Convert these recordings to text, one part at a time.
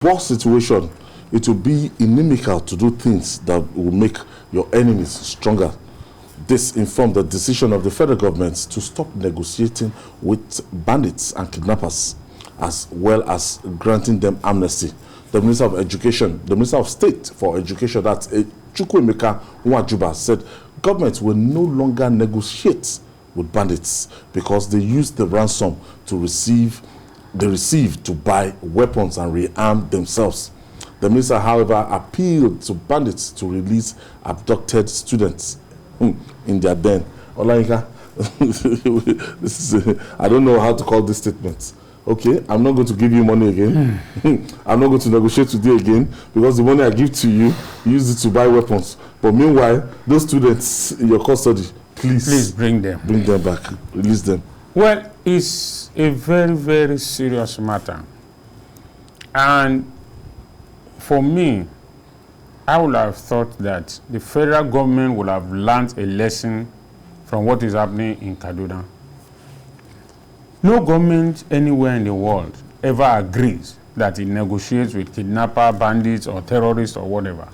war situation, it will be inimical to do things that will make your enemies stronger. This informed the decision of the federal government to stop negotiating with bandits and kidnappers, as well as granting them amnesty. The Minister of Education, the Minister of State for Education, that's Chukwuemeka Nwajuba, said government will no longer negotiate with bandits because they use the ransom to receive to buy weapons and rearm themselves. The minister, however, appealed to bandits to release abducted students in their den. Olayinka, this is I don't know how to call this statement. Okay, I'm not going to give you money again. I'm not going to negotiate with you again because the money I give to you, use it to buy weapons. But meanwhile, those students in your custody, please bring them back, release them. Well, it's a very, very serious matter. And for me, I would have thought that the federal government would have learned a lesson from what is happening in Kaduna. No government anywhere in the world ever agrees that it negotiates with kidnapper, bandits, or terrorists, or whatever.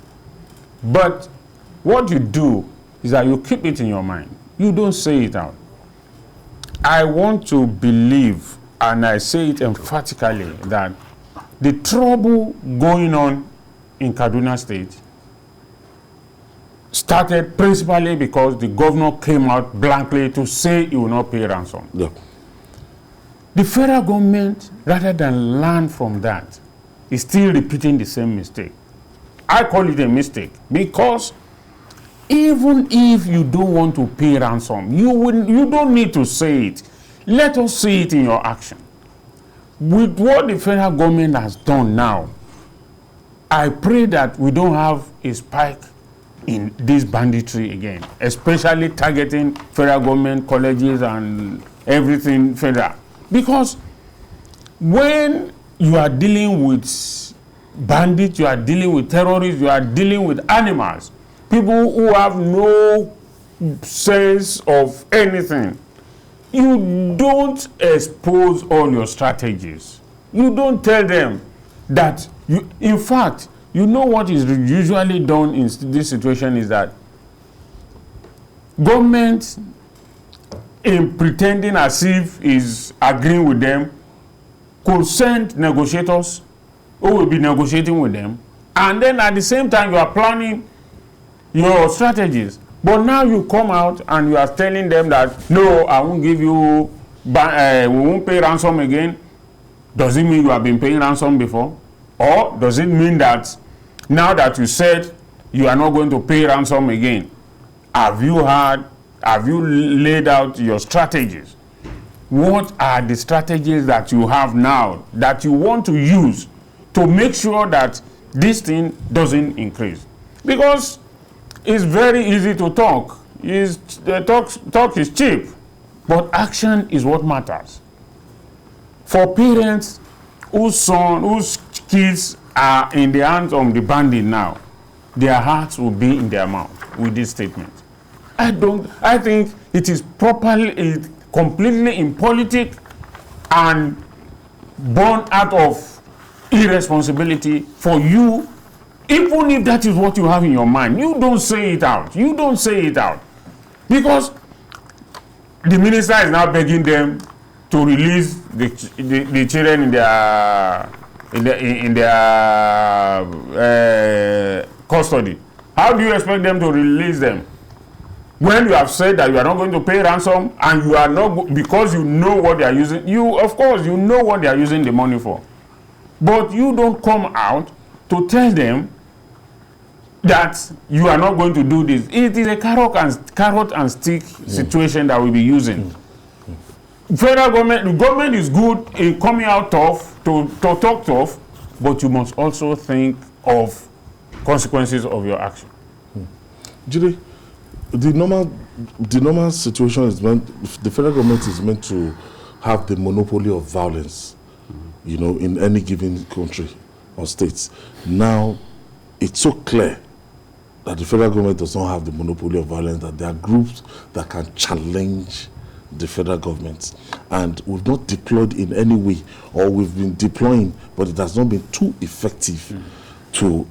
But what you do is that you keep it in your mind. You don't say it out. I want to believe, and I say it emphatically, that the trouble going on in Kaduna State started principally because the governor came out blankly to say he will not pay ransom. Yeah. The federal government, rather than learn from that, is still repeating the same mistake. I call it a mistake because even if you don't want to pay ransom, you don't need to say it. Let us see it in your action. With what the federal government has done now, I pray that we don't have a spike in this banditry again, especially targeting federal government colleges and everything federal. Because when you are dealing with bandits, you are dealing with terrorists, you are dealing with animals, people who have no sense of anything, you don't expose all your strategies. You don't tell them that you, in fact, you know what is usually done in this situation is that government, in pretending as if is agreeing with them, could send negotiators who will be negotiating with them, and then at the same time you are planning your strategies. But now you come out and you are telling them that, no, I won't give you, we won't pay ransom again. Does it mean you have been paying ransom before? Or does it mean that now that you said you are not going to pay ransom again, have you laid out your strategies? What are the strategies that you have now that you want to use to make sure that this thing doesn't increase? Because it's very easy to talk. Talk is cheap, but action is what matters. For parents whose kids are in the hands of the bandit now, their hearts will be in their mouth with this statement. I think it is completely impolitic and born out of irresponsibility for you. Even if that is what you have in your mind, you don't say it out. You don't say it out. Because the minister is now begging them to release the children in their custody. How do you expect them to release them? When you have said that you are not going to pay ransom and you are not, because you know what they are using, of course you know what they are using the money for. But you don't come out to tell them that you are not going to do this. It is a carrot and stick situation that we'll be using. Federal government, the government is good in coming out tough, to talk tough, but you must also think of consequences of your action. Judy, the normal situation is the federal government is meant to have the monopoly of violence, in any given country or states. Now, it's so clear that the federal government does not have the monopoly of violence, that there are groups that can challenge the federal government, and we've not deployed in any way, or we've been deploying, but it has not been too effective to,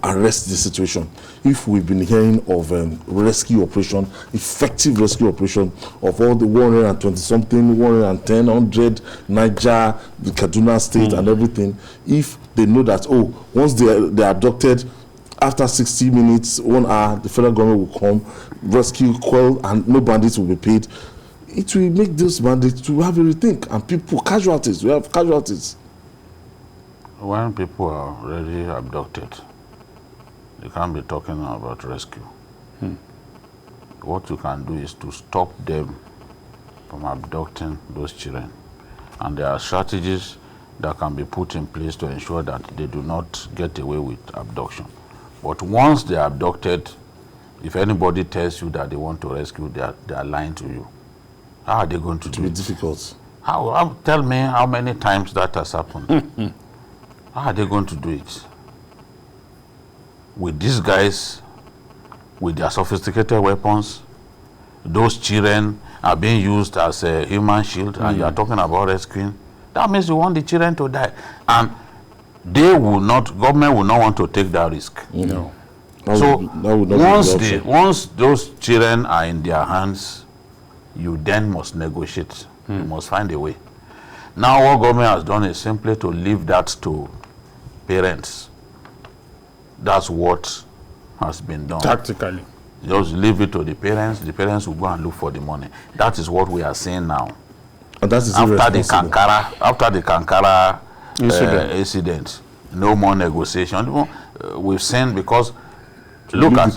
arrest the situation. If we've been hearing of rescue operation, effective rescue operation of all the 120-something, 110, 100, Niger, the Kaduna State and everything, if they know that, once they're abducted, after 60 minutes, 1 hour, the federal government will come, rescue, quell, and no bandits will be paid, it will make those bandits to have a rethink, and we have casualties. When people are already abducted, you can't be talking about rescue. What you can do is to stop them from abducting those children. And there are strategies that can be put in place to ensure that they do not get away with abduction. But once they are abducted, if anybody tells you that they want to rescue, they are lying to you. How are they going to do it? It will be difficult. Tell me how many times that has happened. How are they going to do it? With these guys, with their sophisticated weapons, those children are being used as a human shield, and you are talking about rescuing. That means you want the children to die. And government will not want to take that risk. No. Once those children are in their hands, you then must negotiate. You must find a way. Now what government has done is simply to leave that to parents. That's what has been done. Tactically. Just leave it to the parents will go and look for the money. That is what we are seeing now. And that is after the Kankara incident, no more negotiation. We've seen, because look at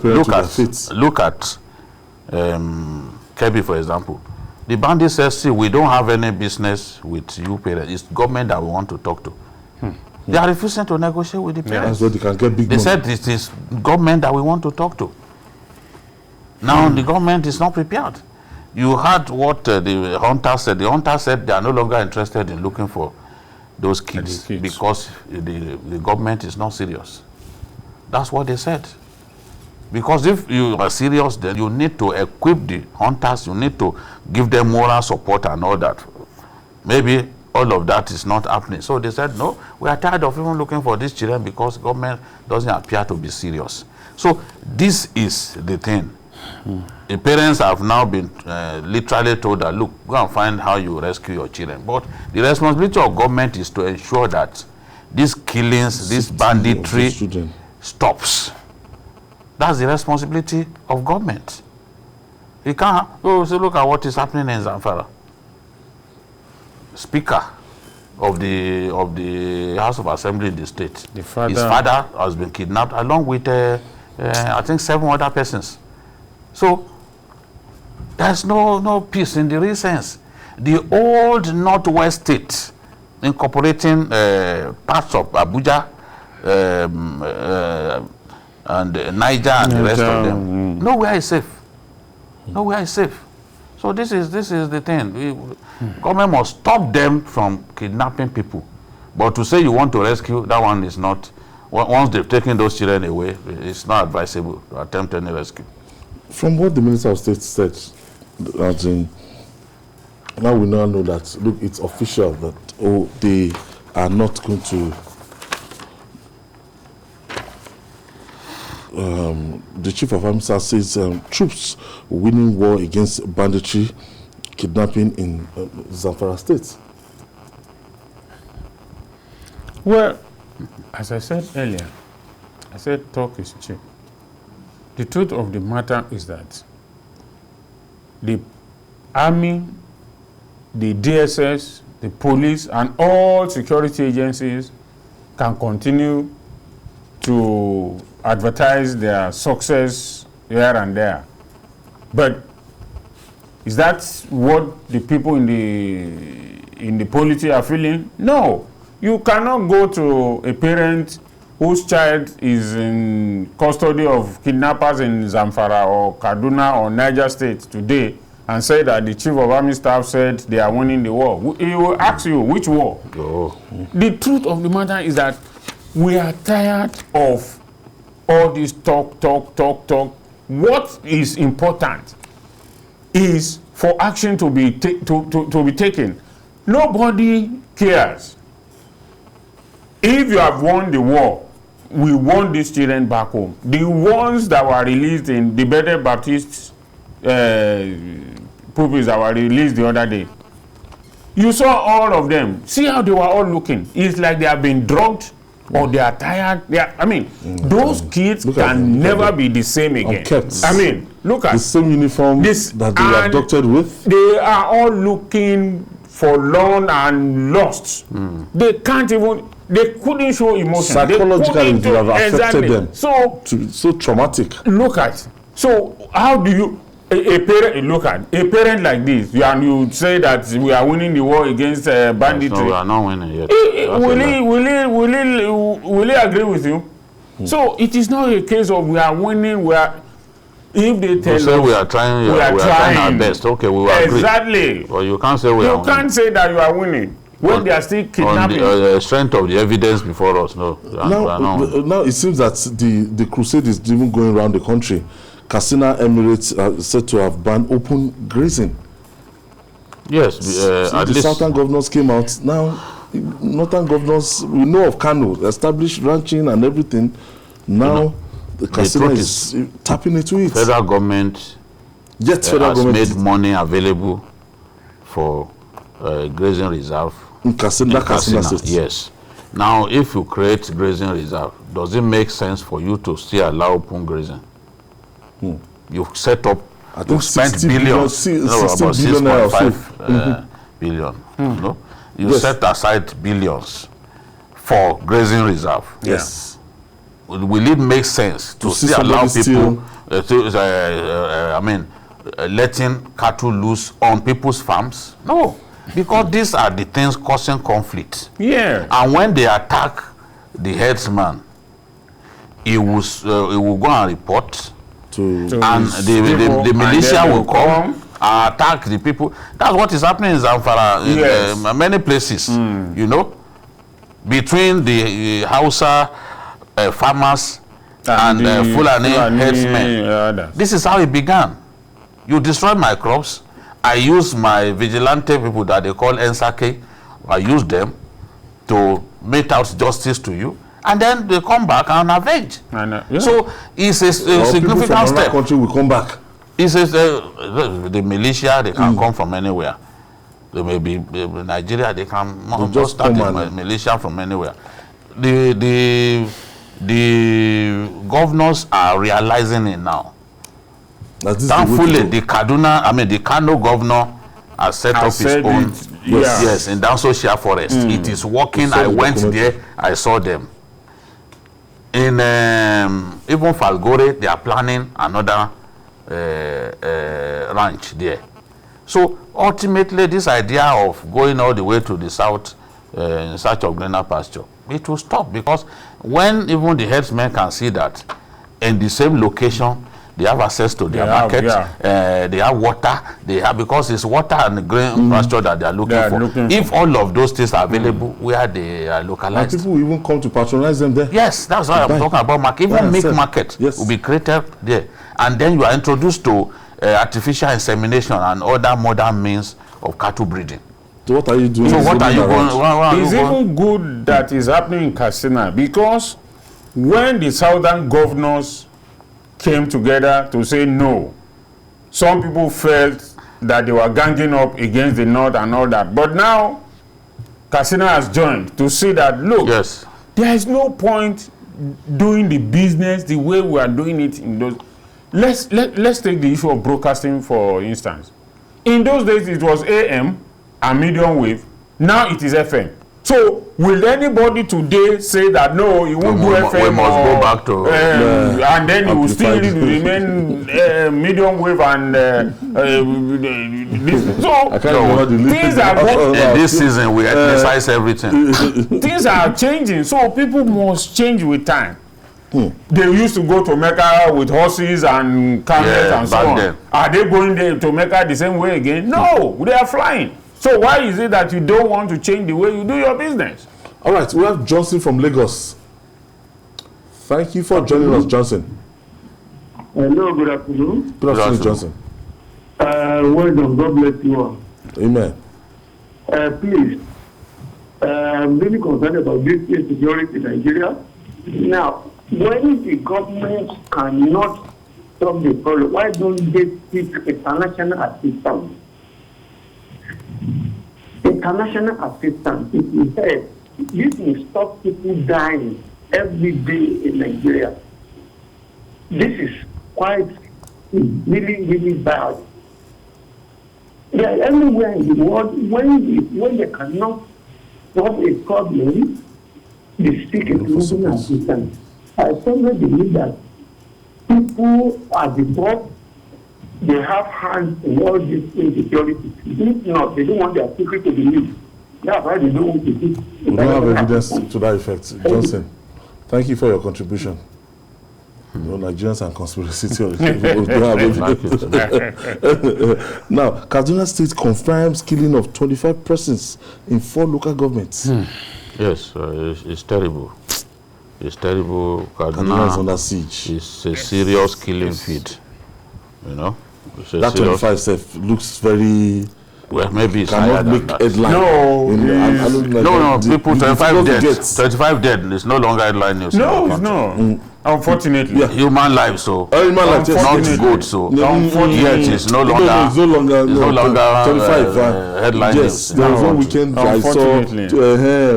Kebbi, for example. The bandit says, see, we don't have any business with you parents. It's government that we want to talk to. They are refusing to negotiate with the parents. So they can get big money. Said it is government that we want to talk to. Now the government is not prepared. You heard what the hunter said. The hunter said they are no longer interested in looking for those kids. Because the government is not serious. That's what they said. Because if you are serious, then you need to equip the hunters, you need to give them moral support and all that. Maybe all of that is not happening. So they said, no, we are tired of even looking for these children because government doesn't appear to be serious. So this is the thing. The parents have now been literally told that, look, go and find how you rescue your children. But the responsibility of government is to ensure that these killings, this banditry stops. That's the responsibility of government. You can't look at what is happening in Zamfara. Speaker of the House of Assembly in the state, his father has been kidnapped along with I think 7 other persons. So there's no peace in the real sense. The old Northwest state, incorporating parts of Abuja and Niger and the rest of them, nowhere is safe. Nowhere is safe. So this is the thing. Government must stop them from kidnapping people. But to say you want to rescue, that one is not. Once they've taken those children away, it's not advisable to attempt any rescue. From what the Minister of State said, now we now know that, look, it's official that they are not going to. The Chief of Army Staff says troops winning war against banditry, kidnapping in Zamfara State. Well, as I said earlier, I said talk is cheap. The truth of the matter is that the army, the DSS, the police, and all security agencies can continue to advertise their success here and there. But is that what the people in the polity are feeling? No. You cannot go to a parent whose child is in custody of kidnappers in Zamfara or Kaduna or Niger State today and say that the Chief of Army Staff said they are winning the war. He will ask you, which war? The truth of the matter is that we are tired of all this talk. What is important is for action to be to be taken. Nobody cares. If you have won the war, we want these children back home. The ones that were released in the Bethel Baptist pupils that were released the other day, you saw all of them. See how they were all looking. It's like they have been drugged or they are tired. Those kids can never be the same again. Look at the same uniform that they were abducted with. They are all looking forlorn and lost. They can't even. They couldn't show emotion. Psychologically, it would have affected them. So traumatic. Look at. So how do you? A parent, look at a parent like this, and you say that we are winning the war against banditry. No, we are not winning yet. Will he agree with you? So it is not a case of we are winning. We are. If they tell us we are trying, we are trying our best. Okay, we will agree. Exactly. But you can't say we are winning. You can't say that you are winning when they are still kidnapping. On the strength of the evidence before us, no. Now it seems that the crusade is even going around the country. Katsina Emirates are said to have banned open grazing. Yes, at least southern governors came out. Now, northern governors, we know of Kano, established ranching and everything. Now, the Katsina is tapping into it. Federal government has made money available for grazing reserve in Katsina State. Yes. Now, if you create grazing reserve, does it make sense for you to still allow open grazing? You set up, you spent billions, about 6.5 billion. No? You set aside billions for grazing reserve. Yes. Will it make sense to still allow people, letting cattle loose on people's farms? No, because these are the things causing conflict. Yeah. And when they attack the headsman, he will go and report. And the militia will come and attack the people. That's what is happening in Zamfara, in many places, you know, between the Hausa farmers and Fulani headsmen. This is how it began. You destroy my crops. I use my vigilante people that they call Ensake. I use them to mete out justice to you. And then they come back and avenge. So it's a significant step. Country will come back. It's the militia, they can come from anywhere. They may be Nigeria, they can just start the militia from anywhere. The governors are realizing it now. Thankfully, the Kano governor has set up his own. Yes, in Down Social Forest. It is working. I went there, I saw them. In even Falgore, they are planning another ranch there. So ultimately, this idea of going all the way to the south in search of greener pasture, it will stop, because when even the herdsmen can see that in the same location, they have access to their market, they have water, because it's water and green pasture that they are looking for. If all of those things are available where they are localized. And people even come to patronize them there. Yes, that's why I'm talking about market. Even milk market will be created there. And then you are introduced to artificial insemination and other modern means of cattle breeding. So what are you doing? So what are you going? It's even good that is happening in Katsina, because when the southern governors came together to say no, some people felt that they were ganging up against the north and all that. But now Katsina has joined to see that, look, there is no point doing the business the way we are doing it in those. Let's take the issue of broadcasting, for instance. In those days, it was AM and medium wave. Now it is FM. So will anybody today say that no, you won't do FM? We must go back to and then you will still remain medium wave and this. So things are going. In this season, we exercise everything. Things are changing, so people must change with time. They used to go to Mecca with horses and camels and so on. Then. Are they going there to Mecca the same way again? No, they are flying. So why is it that you don't want to change the way you do your business? All right, we have Johnson from Lagos. Thank you for joining us, Johnson. Hello, good afternoon. Good afternoon, Johnson. Well done. God bless you all. Amen. Please, I'm really concerned about this insecurity in Nigeria. Now, when the government cannot stop the problem, why don't they seek international assistance? International assistance, if you said, this will stop people dying every day in Nigeria. This is quite really, really bad. Yeah, everywhere in the world, when they cannot solve a problem, they seek international assistance. I firmly believe that people at the top, they have hands in all this insecurity. If not, they don't want their secret to be leaked. That's why they don't want to see. We don't have evidence to that effect. Johnson, thank you for your contribution. You know, Nigerians and conspiracy theories. We don't have evidence. Now, Kaduna State confirms killing of 25 persons in 4 local governments. Yes, it's terrible. It's terrible. Kaduna is under siege. It's a serious killing feed. You know? That 25 self looks very... Well, maybe it's higher cannot than make that. headline. No, people, 25 dead. 25 dead is no longer headline news. No, it's not. Unfortunately. Yeah. Human life, so. Human life, yes. Not good, so. Unfortunately. Yet it's no longer. It's no longer 25 headline yes, news. there was one weekend I saw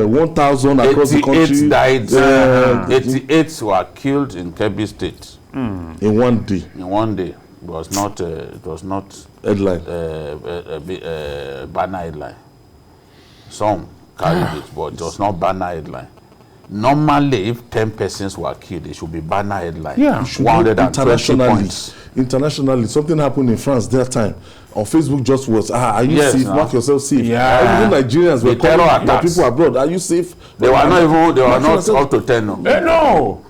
1,000 across the country. 88 died. 88 were killed in Kebbi State. In one day. In one day. It was not headline. Banner headline. Some carried it, but it was not banner headline. Normally, if 10 persons were killed, it should be banner headline. Yeah. 120 points. Internationally, something happened in France that time. On Facebook just was, are you Yes, safe? no. Mark yourself safe. Yeah. Even Nigerians were The terror calling their attacks. people abroad. Are you safe? They were not even, they were Mark not yourself. up to 10. No. No.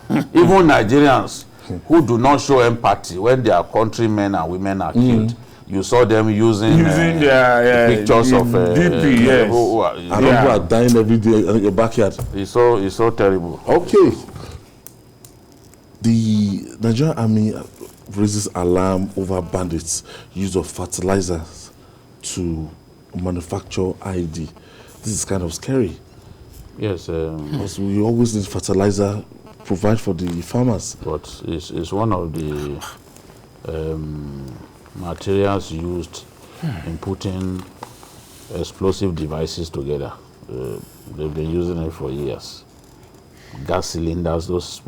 Even Nigerians who do not show empathy when their countrymen and women are killed. You saw them using their pictures of DP, yes. And people are dying every day in your backyard. It's so terrible. Okay. The Nigerian Army raises alarm over bandits' use of fertilizers to manufacture IED. This is kind of scary. Yes. Because we always need fertilizer provide for the farmers. But it's one of the materials used in putting explosive devices together. They've been using it for years. Gas cylinders, those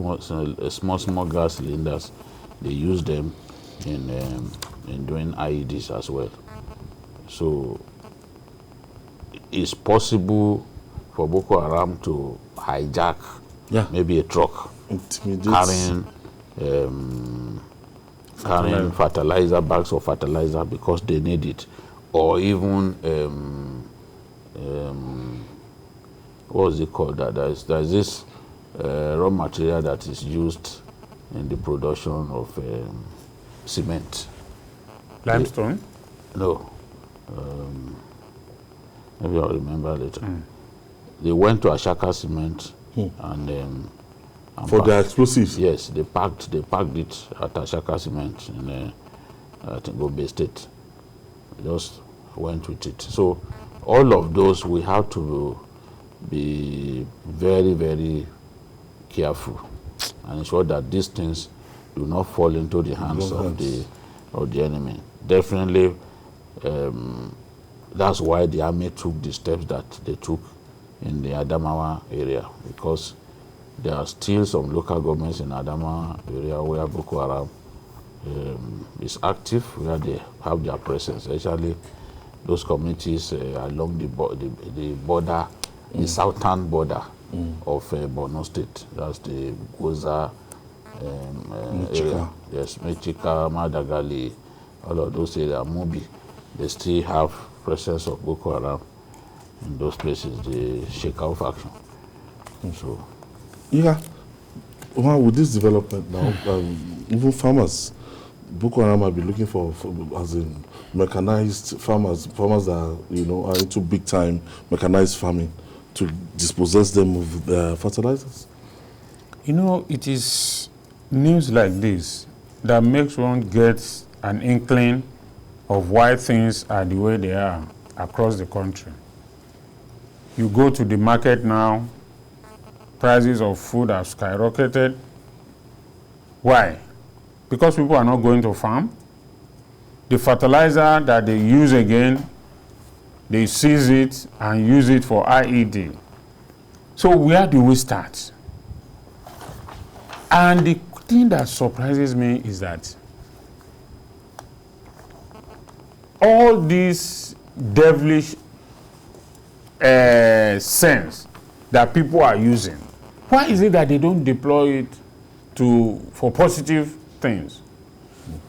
small gas cylinders, they use them in doing IEDs as well. So it's possible for Boko Haram to hijack maybe a truck carrying fertilizer, bags of fertilizer because they need it, or even what is it called? There's this raw material that is used in the production of cement. Limestone? No. Maybe I'll remember later. They went to Ashaka Cement and for their explosives. Yes, they packed it at Ashaka Cement in I think Gombe State. Just went with it. So all of those we have to be very, very careful and ensure that these things do not fall into the hands of the enemy. Definitely, that's why the army took the steps that they took in the Adamawa area, because there are still some local governments in Adamawa area where Boko Haram is active, where they have their presence, especially those communities along the border, the southern border of Borno State. That's the Goza area. Yes, Mechika, Madagali, all of those areas, Mubi. They still have presence of Boko Haram in those places, the Shekau faction. So, yeah, well, with this development now, even farmers, Boko Haram might be looking for as in mechanized farmers that are into big time mechanized farming to dispossess them of fertilizers. It is news like this that makes one get an inkling of why things are the way they are across the country. You go to the market now, prices of food have skyrocketed. Why? Because people are not going to farm. The fertilizer that they use again, they seize it and use it for IED. So where do we start? And the thing that surprises me is that all these devilish sense that people are using, why is it that they don't deploy it for positive things?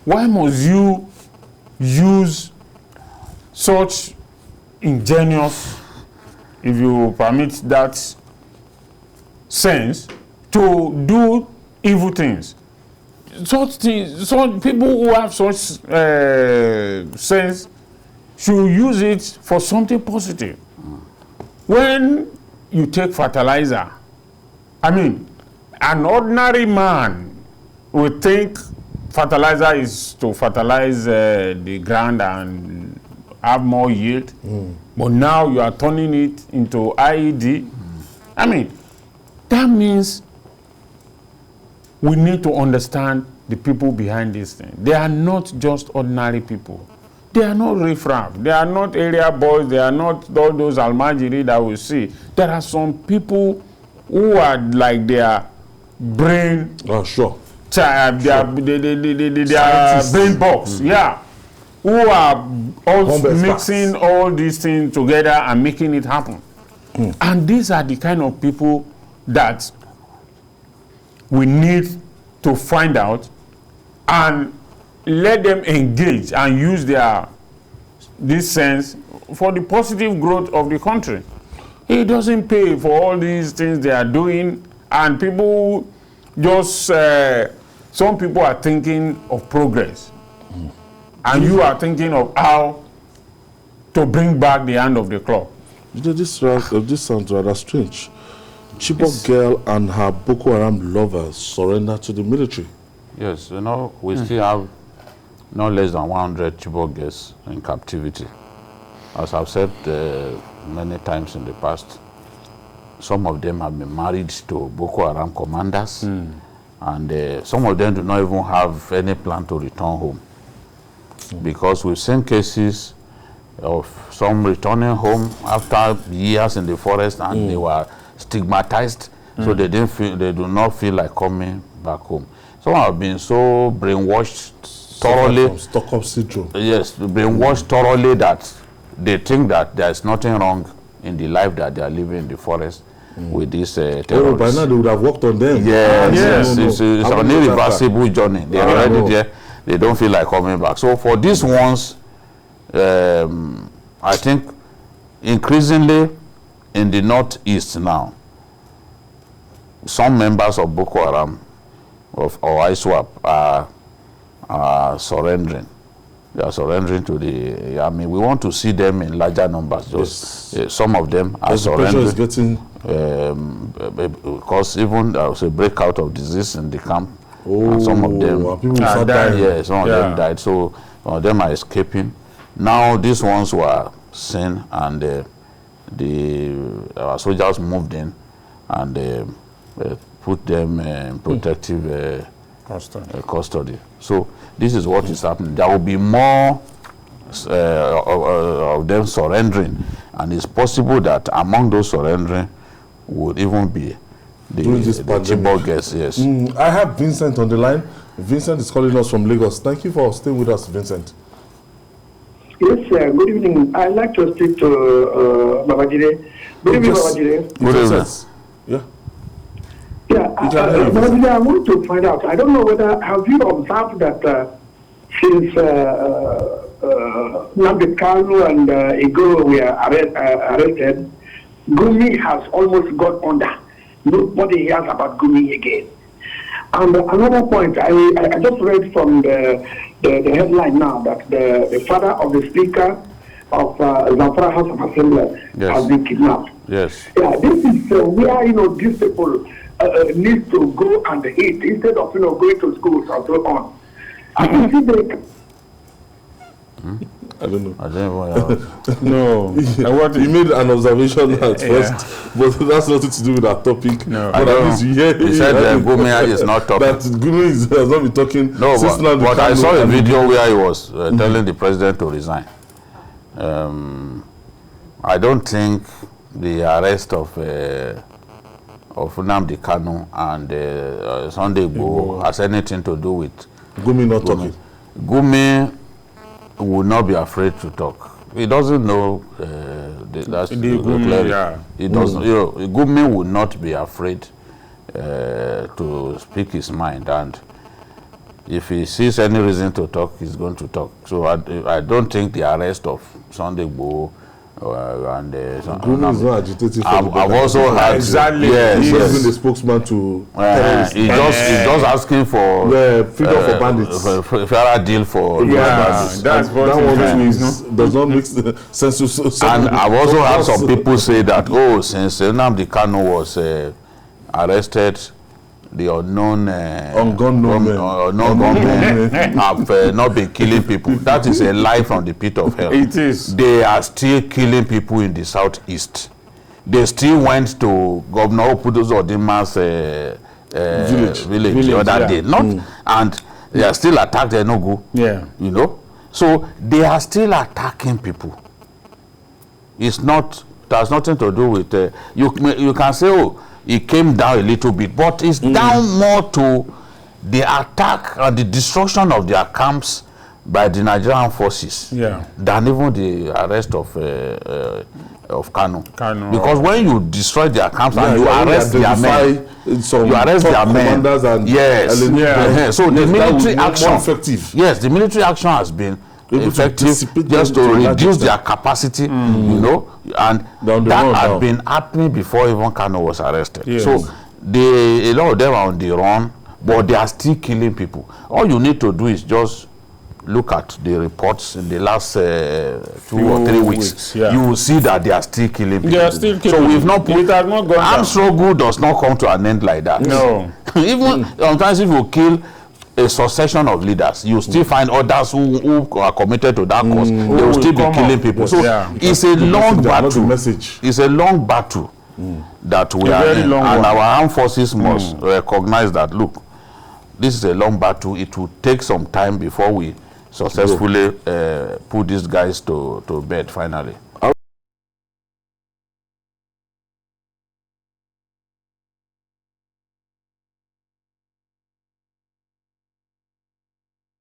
Why must you use such ingenious, if you permit that sense, to do evil things? Such things, some people who have such sense should use it for something positive. When you take fertilizer, I mean, an ordinary man would think fertilizer is to fertilize the ground and have more yield. But now you are turning it into IED. I mean, that means we need to understand the people behind this thing. They are not just ordinary people. They are not riffraff. They are not area boys. They are not all those almajiri that we see. There are some people who are like their brain. Oh, sure. Their brain box. Yeah. Who are also mixing all these things together and making it happen. And these are the kind of people that we need to find out and let them engage and use this sense for the positive growth of the country. It doesn't pay for all these things they are doing, and people just, some people are thinking of progress, and you are thinking of how to bring back the hand of the clock. This sounds rather strange. Chibok girl and her Boko Haram lovers surrendered to the military. Yes, you know, we still have no less than 100 Chibok girls in captivity. As I've said many times in the past, some of them have been married to Boko Haram commanders, and some of them do not even have any plan to return home. Because we've seen cases of some returning home after years in the forest, and they were stigmatized, so they do not feel like coming back home. Some have been so brainwashed thoroughly. From Stockholm syndrome. Yes, brainwashed thoroughly that they think that there is nothing wrong in the life that they are living in the forest with these terrorists. Oh, by now they would have worked on them. Yes, it's an irreversible journey. They are already there. They don't feel like coming back. So for these ones, I think increasingly in the northeast now, some members of Boko Haram or ISWAP are surrendering. They are surrendering to the army. We want to see them in larger numbers. Just, some of them are surrendering. The pressure is getting... because even there was a breakout of disease in the camp. And some of them died. Yeah, some of them died. So some of them are escaping. Now these ones were seen, and our soldiers moved in and put them in protective custody. So this is what is happening. There will be more of them surrendering, and it's possible that among those surrendering would even be the Chibok girls. Yes. I have Vincent on the line. Vincent is calling us from Lagos. Thank you for staying with us, Vincent. Yes, sir. Good evening. I'd like to speak to Babajide. Good evening, Babajide. Good evening. Yeah. Yeah, Babajide, I want to find out. I don't know whether, have you observed that since Nnamdi Kanu and Igoro were arrested, Gumi has almost got under. Nobody hears about Gumi again. And another point, I just read from the headline now that the father of the speaker of Zamfara House of Assembly has been kidnapped. Yes. Yeah, this is where, these people need to go and eat instead of, going to schools and so on. I can see I don't know. I don't No. know. You made an observation at first, but that's nothing to do with our topic. No. But at least you hear. He said Gumi is not talking. That Gumi has not been talking. No, since but I saw a video where he was telling the president to resign. I don't think the arrest of Nnamdi Kanu and Sunday Igboho has anything to do with Gumi not talking. Gumi would not be afraid to talk. He doesn't know that's Gumi, yeah. He doesn't. You know, Gumi would not be afraid to speak his mind, and if he sees any reason to talk, he's going to talk. So I don't think the arrest of Sunday Igboho and Gumi is not agitating. I've also heard exactly. Yes, He's yes. been the spokesman to He's just asking for freedom for bandits. Fairer deal for bandits. That's what that one does not make sense to. And I've also heard some people say that, since Nnamdi Kanu was arrested, the unknown gunmen have not been killing people. That is a lie from the pit of hell. It is. They are still killing people in the southeast. They still went to Governor Opudozodima's village the other day. And they are still attacked Enugu. Yeah. You know? So they are still attacking people. It's not, there's nothing to do with, you can say, it came down a little bit, but it's down more to the attack and the destruction of their camps by the Nigerian forces than even the arrest of Kanu. Because when you destroy their camps and you arrest their men, so the military action, the military action has been effective just to reduce their capacity, you know, and that had been happening before even Kanu was arrested. Yes. So a lot of them are on the run, but they are still killing people. All you need to do is just look at the reports in the last 2 or 3 weeks. You will see that they are still killing people. They are still killing. So we've not put. Armed struggle does not come to an end like that. No. Even sometimes if you kill a succession of leaders, you still find others who are committed to that cause. They will still be killing people. So it's a long battle. It's a long battle that we are in, and our armed forces must recognize that. Look, this is a long battle. It will take some time before we successfully put these guys to bed finally.